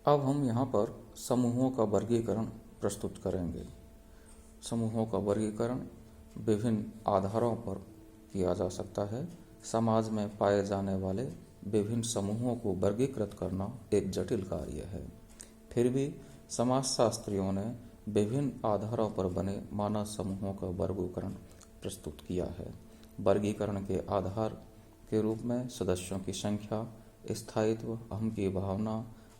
अब हम यहाँ पर समूहों का वर्गीकरण प्रस्तुत करेंगे। समूहों का वर्गीकरण विभिन्न आधारों पर किया जा सकता है। समाज में पाए जाने वाले विभिन्न समूहों को वर्गीकृत करना एक जटिल कार्य है। फिर भी समाजशास्त्रियों ने विभिन्न आधारों पर बने मानव समूहों का वर्गीकरण प्रस्तुत किया है। वर्गीकरण के आधार के रूप में सदस्यों की संख्या, स्थायित्व, अहम की भावना,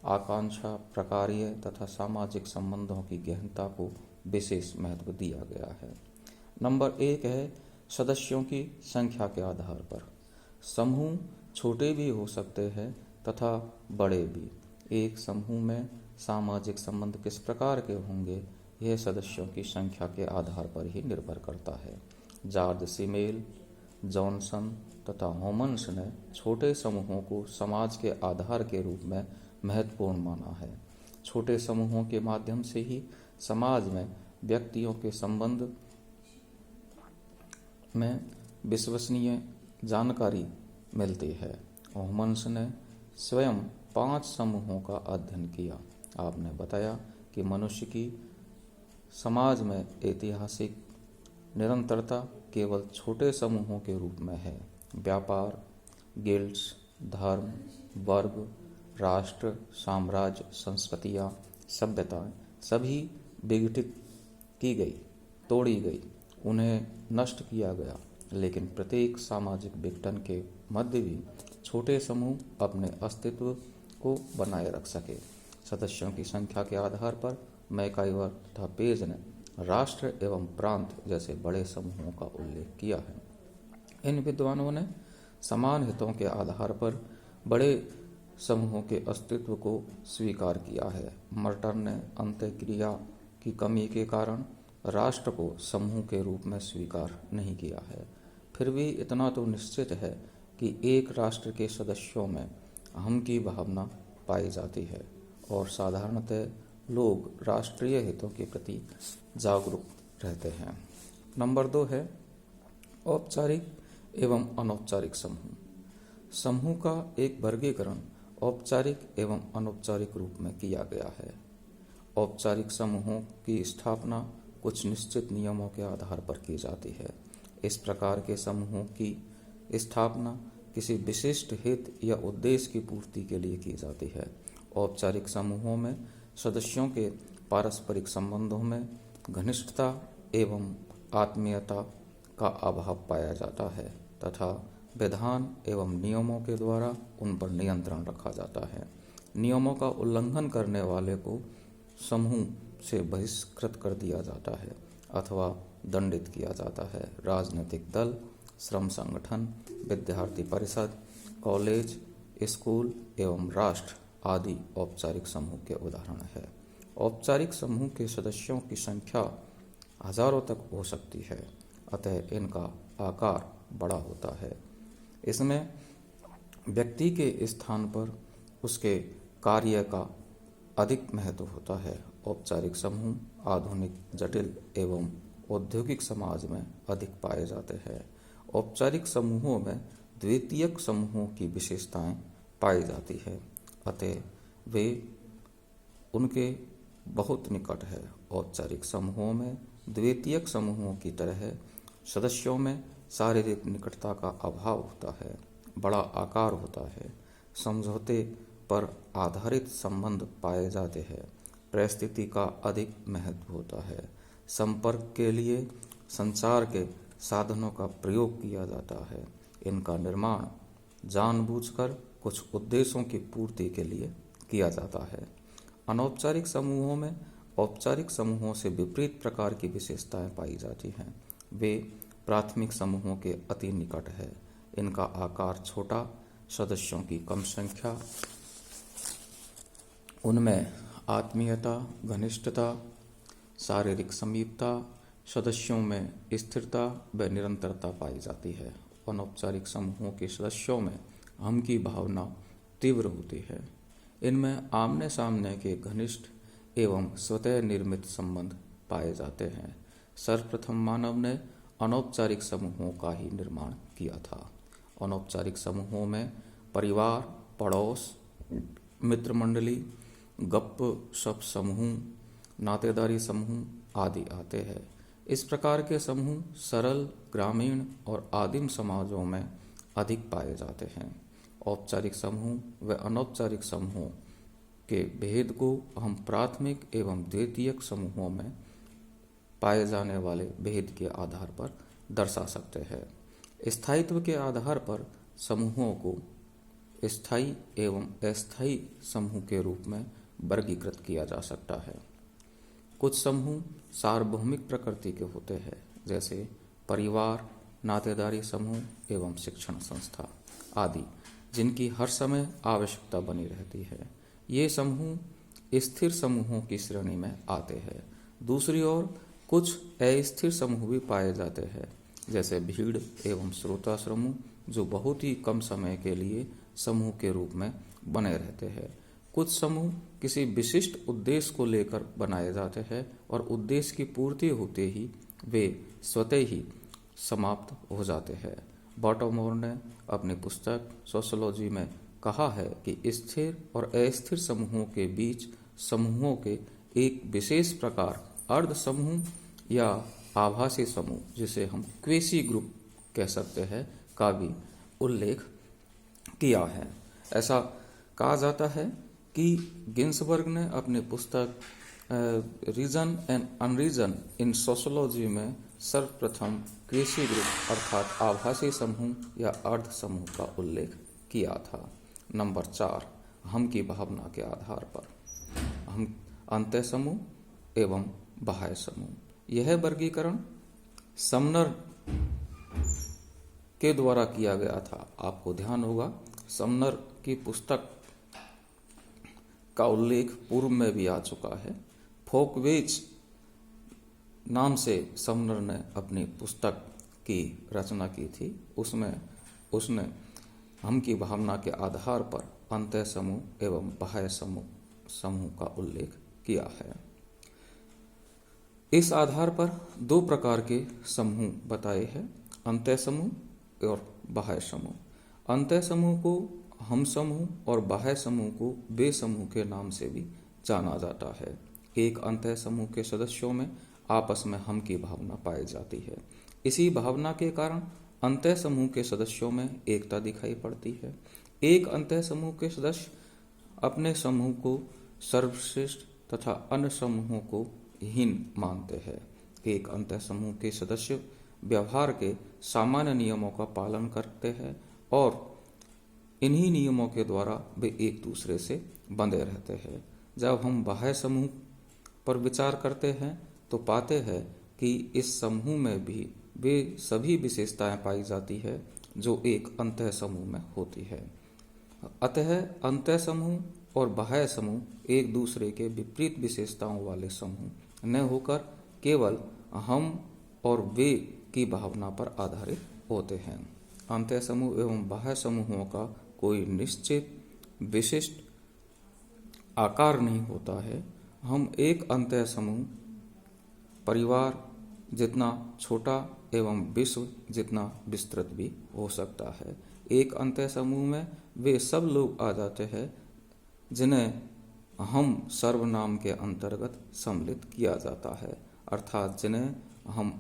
आकांक्षा, प्रकार्य तथा सामाजिक संबंधों की गहनता को विशेष महत्व दिया गया है। नंबर 1 है सदस्यों की संख्या के आधार पर। समूह छोटे भी हो सकते हैं तथा बड़े भी। एक समूह में सामाजिक संबंध किस प्रकार के होंगे, यह सदस्यों की संख्या के आधार पर ही निर्भर करता है। जॉर्ज सीमेल, जॉनसन तथा होमन्स ने छोटे समूहों को समाज के आधार के रूप में महत्वपूर्ण माना है। छोटे समूहों के माध्यम से ही समाज में व्यक्तियों के संबंध में विश्वसनीय जानकारी मिलती है। होमन्स ने स्वयं 5 समूहों का अध्ययन किया। आपने बताया कि मनुष्य की समाज में ऐतिहासिक निरंतरता केवल छोटे समूहों के रूप में है। व्यापार, गिल्ड्स, धर्म, वर्ग, राष्ट्र, साम्राज्य, संस्कृतियाँ, सभ्यताएं सभी विघटित की गई, तोड़ी गई, उन्हें नष्ट किया गया, लेकिन प्रत्येक सामाजिक विघटन के मध्य भी छोटे समूह अपने अस्तित्व को बनाए रख सके। सदस्यों की संख्या के आधार पर मैकाइवर तथा पेज ने राष्ट्र एवं प्रांत जैसे बड़े समूहों का उल्लेख किया है। इन विद्वानों ने समान हितों के आधार पर बड़े समूहों के अस्तित्व को स्वीकार किया है। मर्टन ने अंत्यक्रिया की कमी के कारण राष्ट्र को समूह के रूप में स्वीकार नहीं किया है। फिर भी इतना तो निश्चित है कि एक राष्ट्र के सदस्यों में अहम की भावना पाई जाती है और साधारणतः लोग राष्ट्रीय हितों के प्रति जागरूक रहते हैं। नंबर 2 है औपचारिक एवं अनौपचारिक समूह। समूह का एक वर्गीकरण औपचारिक एवं अनौपचारिक रूप में किया गया है। औपचारिक समूहों की स्थापना कुछ निश्चित नियमों के आधार पर की जाती है। इस प्रकार के समूहों की स्थापना किसी विशिष्ट हित या उद्देश्य की पूर्ति के लिए की जाती है। औपचारिक समूहों में सदस्यों के पारस्परिक संबंधों में घनिष्ठता एवं आत्मीयता का अभाव पाया जाता है तथा विधान एवं नियमों के द्वारा उन पर नियंत्रण रखा जाता है। नियमों का उल्लंघन करने वाले को समूह से बहिष्कृत कर दिया जाता है अथवा दंडित किया जाता है। राजनीतिक दल, श्रम संगठन, विद्यार्थी परिषद, कॉलेज, स्कूल एवं राष्ट्र आदि औपचारिक समूह के उदाहरण है। औपचारिक समूह के सदस्यों की संख्या हजारों तक हो सकती है, अतः इनका आकार बड़ा होता है। इसमें व्यक्ति के स्थान पर उसके कार्य का अधिक महत्व होता है। औपचारिक समूह आधुनिक, जटिल एवं औद्योगिक समाज में अधिक पाए जाते हैं। औपचारिक समूहों में द्वितीयक समूहों की विशेषताएं पाई जाती है, अतः वे उनके बहुत निकट है। औपचारिक समूहों में द्वितीयक समूहों की तरह सदस्यों में शारीरिक निकटता का अभाव होता है, बड़ा आकार होता है, समझौते पर आधारित संबंध पाए जाते हैं, परिस्थिति का अधिक महत्व होता है, संपर्क के लिए संचार के साधनों का प्रयोग किया जाता है। इनका निर्माण जानबूझकर कुछ उद्देश्यों की पूर्ति के लिए किया जाता है। अनौपचारिक समूहों में औपचारिक समूहों से विपरीत प्रकार की विशेषताएं पाई जाती हैं। वे प्राथमिक समूहों के अति निकट है। इनका आकार छोटा, सदस्यों की कम संख्या, उनमें आत्मीयता, घनिष्ठता, शारीरिक समीपता, सदस्यों में स्थिरता व निरंतरता पाई जाती है। अनौपचारिक समूहों के सदस्यों में हम की भावना तीव्र होती है। इनमें आमने सामने के घनिष्ठ एवं स्वतः निर्मित संबंध पाए जाते हैं। सर्वप्रथम मानव ने अनौपचारिक समूहों का ही निर्माण किया था। अनौपचारिक समूहों में परिवार, पड़ोस, मित्र मंडली, गप शप समूह, नातेदारी समूह आदि आते हैं। इस प्रकार के समूह सरल, ग्रामीण और आदिम समाजों में अधिक पाए जाते हैं। औपचारिक समूह व अनौपचारिक समूहों के भेद को हम प्राथमिक एवं द्वितीयक समूहों में पाए जाने वाले भेद के आधार पर दर्शा सकते हैं। स्थायित्व के आधार पर समूहों को स्थायी एवं अस्थायी समूह के रूप में वर्गीकृत किया जा सकता है। कुछ समूह सार्वभौमिक प्रकृति के होते हैं, जैसे परिवार, नातेदारी समूह एवं शिक्षण संस्था आदि, जिनकी हर समय आवश्यकता बनी रहती है। ये समूह स्थिर समूहों की श्रेणी में आते हैं। दूसरी ओर कुछ अस्थिर समूह भी पाए जाते हैं, जैसे भीड़ एवं श्रोता समूह, जो बहुत ही कम समय के लिए समूह के रूप में बने रहते हैं। कुछ समूह किसी विशिष्ट उद्देश्य को लेकर बनाए जाते हैं और उद्देश्य की पूर्ति होते ही वे स्वतः ही समाप्त हो जाते हैं। बॉटमोर ने अपनी पुस्तक सोशियोलॉजी में कहा है कि स्थिर और अस्थिर समूहों के बीच समूहों के एक विशेष प्रकार अर्ध समूह या आभासी समूह, जिसे हम क्वेसी ग्रुप कह सकते हैं, का भी उल्लेख किया है। ऐसा कहा जाता है कि गिन्सबर्ग ने अपनी पुस्तक रीजन एंड अनरीजन इन सोशियोलॉजी में सर्वप्रथम क्वेसी ग्रुप अर्थात आभासी समूह या अर्ध समूह का उल्लेख किया था। नंबर 4, हम की भावना के आधार पर हम अंतः समूह एवं बाह्य समूह। यह वर्गीकरण समनर के द्वारा किया गया था। आपको ध्यान होगा समनर की पुस्तक का उल्लेख पूर्व में भी आ चुका है। फोकवेज नाम से समनर ने अपनी पुस्तक की रचना की थी। उसमें उसने हम की भावना के आधार पर अंतः समूह एवं बाह्य समूह का उल्लेख किया है। इस आधार पर 2 प्रकार के समूह बताए हैं, अंतः समूह और बाह्य समूह। अंतः समूह को हम समूह और बाह्य समूह को वे समूह के नाम से भी जाना जाता है। एक अंतः समूह के सदस्यों में आपस में हम की भावना पाई जाती है। इसी भावना के कारण अंतः समूह के सदस्यों में एकता दिखाई पड़ती है। एक अंतः समूह के सदस्य अपने समूह को सर्वश्रेष्ठ तथा अन्य समूहों को हीन मानते हैं। एक अंतः समूह के सदस्य व्यवहार के सामान्य नियमों का पालन करते हैं और इन्हीं नियमों के द्वारा वे एक दूसरे से बंधे रहते हैं। जब हम बाह्य समूह पर विचार करते हैं तो पाते हैं कि इस समूह में भी वे सभी विशेषताएं पाई जाती है जो एक अंतः समूह में होती है। अतः अंतः समूह और बाह्य समूह एक दूसरे के विपरीत विशेषताओं वाले समूह न होकर केवल हम और वे की भावना पर आधारित होते हैं। अंतः समूह एवं बाह्य समूहों का कोई निश्चित विशिष्ट आकार नहीं होता है। हम एक अंतः समूह परिवार जितना छोटा एवं विश्व जितना विस्तृत भी हो सकता है। एक अंतः समूह में वे सब लोग आ जाते हैं जिन्हें हम सर्वनाम के अंतर्गत सम्मिलित किया जाता है, अर्थात जिन्हें हम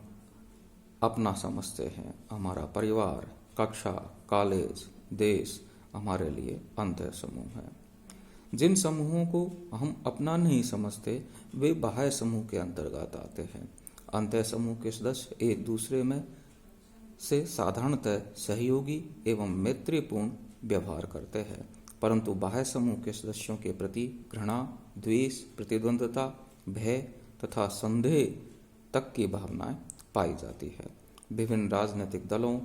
अपना समझते हैं। हमारा परिवार, कक्षा, कॉलेज, देश हमारे लिए अंतः समूह है। जिन समूहों को हम अपना नहीं समझते वे बाह्य समूह के अंतर्गत आते हैं। अंतः समूह के सदस्य एक दूसरे में से साधारणतः सहयोगी एवं मैत्रीपूर्ण व्यवहार करते हैं, परंतु बाह्य समूह के सदस्यों के प्रति घृणा, द्वेष, प्रतिद्वंद्विता, भय तथा संदेह तक की भावनाएं पाई जाती है। विभिन्न राजनीतिक दलों,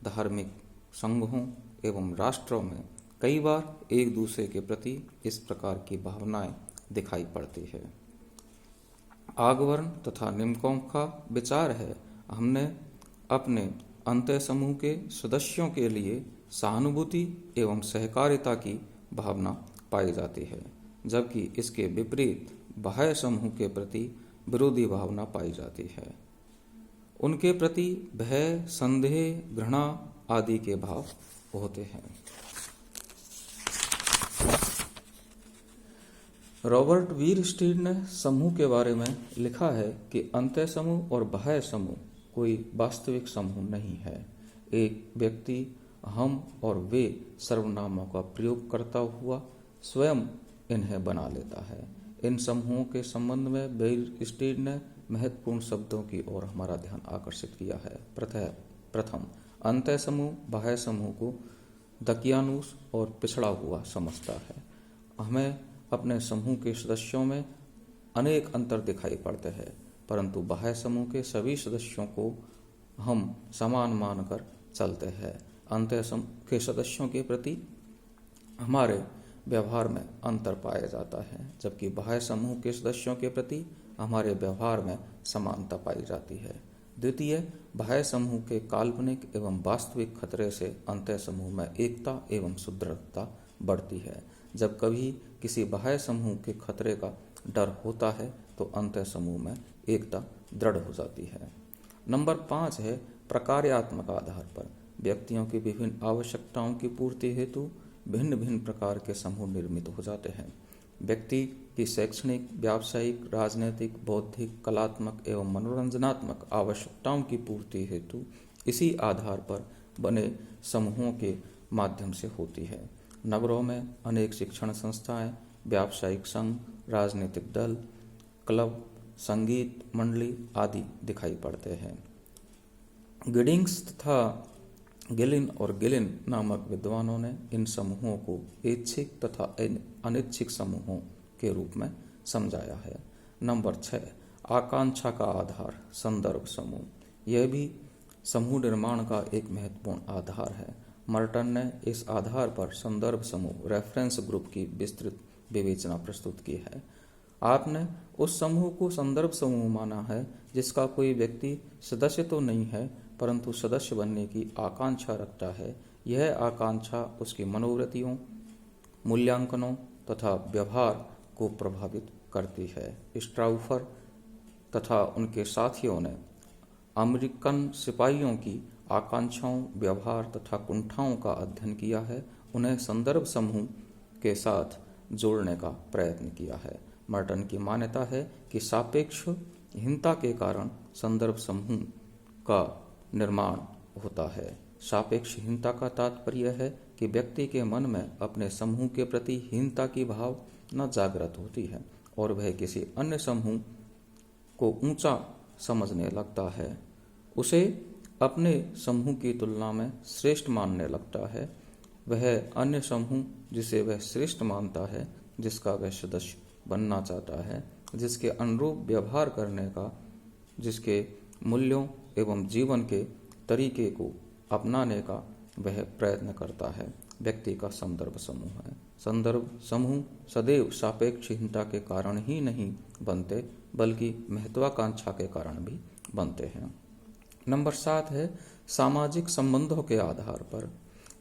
धार्मिक संघों एवं राष्ट्रों में कई बार एक दूसरे के प्रति इस प्रकार की भावनाएं दिखाई पड़ती है। आगवर्ण तथा निम्नकों का विचार है, हमने अपने अंतः समूह के सदस्यों के लिए सहानुभूति एवं सहकारिता की भावना पाई जाती है, जबकि इसके विपरीत बाह्य समूह के प्रति विरोधी भावना पाई जाती है। उनके प्रति भय, संदेह, घृणा आदि के भाव होते हैं। रॉबर्ट वीरस्टीड ने समूह के बारे में लिखा है कि अंतः समूह और बाह्य समूह कोई वास्तविक समूह नहीं है। एक व्यक्ति हम और वे सर्वनामों का प्रयोग करता हुआ स्वयं इन्हें बना लेता है। इन समूहों के संबंध में वीरस्टीड ने महत्वपूर्ण शब्दों की ओर हमारा ध्यान आकर्षित किया है। प्रथम, अंतः समूह बाह्य समूह को दकियानुस और पिछड़ा हुआ समझता है। हमें अपने समूह के सदस्यों में अनेक अंतर दिखाई पड़ते हैं, परंतु बाह्य समूह के सभी सदस्यों को हम समान मानकर चलते हैं। अंतः समूह के सदस्यों के प्रति हमारे व्यवहार में अंतर पाया जाता है, जबकि बाह्य समूह के सदस्यों के प्रति हमारे व्यवहार में समानता पाई जाती है। द्वितीय, बाह्य समूह के काल्पनिक एवं वास्तविक खतरे से अंतः समूह में एकता एवं सुदृढ़ता बढ़ती है। जब कभी किसी बाह्य समूह के खतरे का डर होता है तो अंतः समूह में एकता दृढ़ हो जाती है। नंबर 5 है, प्रकार्यात्मक आधार पर व्यक्तियों की विभिन्न आवश्यकताओं की पूर्ति हेतु भिन्न भिन्न प्रकार के समूह निर्मित हो जाते हैं। व्यक्ति की शैक्षणिक, व्यावसायिक, राजनीतिक, बौद्धिक, कलात्मक एवं मनोरंजनात्मक आवश्यकताओं की पूर्ति हेतु इसी आधार पर बने समूहों के माध्यम से होती है। नगरों में अनेक शिक्षण संस्थाएं, व्यावसायिक संघ, राजनीतिक दल, क्लब, संगीत मंडली आदि दिखाई पड़ते हैं। गिडिंग्स तथा गिलिन और गिलिन नामक विद्वानों ने इन समूहों को ऐच्छिक तथा अनैच्छिक समूहों के रूप में समझाया है। नंबर 6, आकांक्षा का आधार संदर्भ समूह। यह भी समूह निर्माण का एक महत्वपूर्ण आधार है। मर्टन ने इस आधार पर संदर्भ समूह रेफरेंस ग्रुप की विस्तृत विवेचना प्रस्तुत की है। आपने उस समूह को संदर्भ समूह माना है जिसका कोई व्यक्ति सदस्य तो नहीं है, परंतु सदस्य बनने की आकांक्षा रखता है। यह आकांक्षा उसकी मनोवृत्तियों, मूल्यांकनों तथा व्यवहार को प्रभावित करती है। स्ट्राउफर तथा उनके साथियों ने अमेरिकन सिपाहियों की आकांक्षाओं, व्यवहार तथा कुंठाओं का अध्ययन किया है, उन्हें संदर्भ समूह के साथ जोड़ने का प्रयत्न किया है। मर्टन की मान्यता है कि सापेक्षहीनता के कारण संदर्भ समूह का निर्माण होता है। सापेक्षहीनता का तात्पर्य है कि व्यक्ति के मन में अपने समूह के प्रति हीनता की भावना जागृत होती है और वह किसी अन्य समूह को ऊंचा समझने लगता है, उसे अपने समूह की तुलना में श्रेष्ठ मानने लगता है। वह अन्य समूह जिसे वह श्रेष्ठ मानता है, जिसका वह सदस्य बनना चाहता है, जिसके अनुरूप व्यवहार करने का, जिसके मूल्यों एवं जीवन के तरीके को अपनाने का वह प्रयत्न करता है, व्यक्ति का संदर्भ समूह है। संदर्भ समूह सदैव सापेक्षहीनता के कारण ही नहीं बनते, बल्कि महत्वाकांक्षा के कारण भी बनते हैं। नंबर 7 है, सामाजिक संबंधों के आधार पर।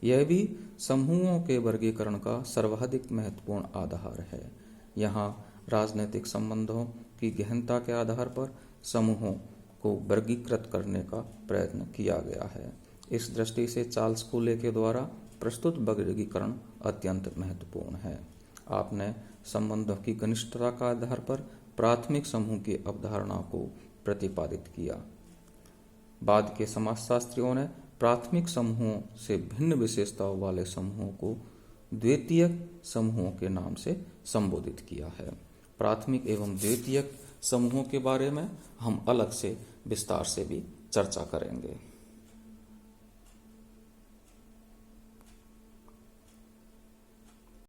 यह भी समूहों के वर्गीकरण का सर्वाधिक महत्वपूर्ण आधार है। यहाँ राजनीतिक संबंधों की गहनता के आधार पर समूहों को वर्गीकृत करने का प्रयत्न किया गया है। इस दृष्टि से चार्ल्स कूले के द्वारा प्रस्तुत वर्गीकरण अत्यंत महत्वपूर्ण है। आपने संबंधों की घनिष्ठता का आधार पर प्राथमिक समूह की अवधारणा को प्रतिपादित किया। बाद के समाजशास्त्रियों ने प्राथमिक समूहों से भिन्न विशेषताओं वाले समूहों को द्वितीयक समूहों के नाम से संबोधित किया है। प्राथमिक एवं द्वितीयक समूहों के बारे में हम अलग से विस्तार से भी चर्चा करेंगे।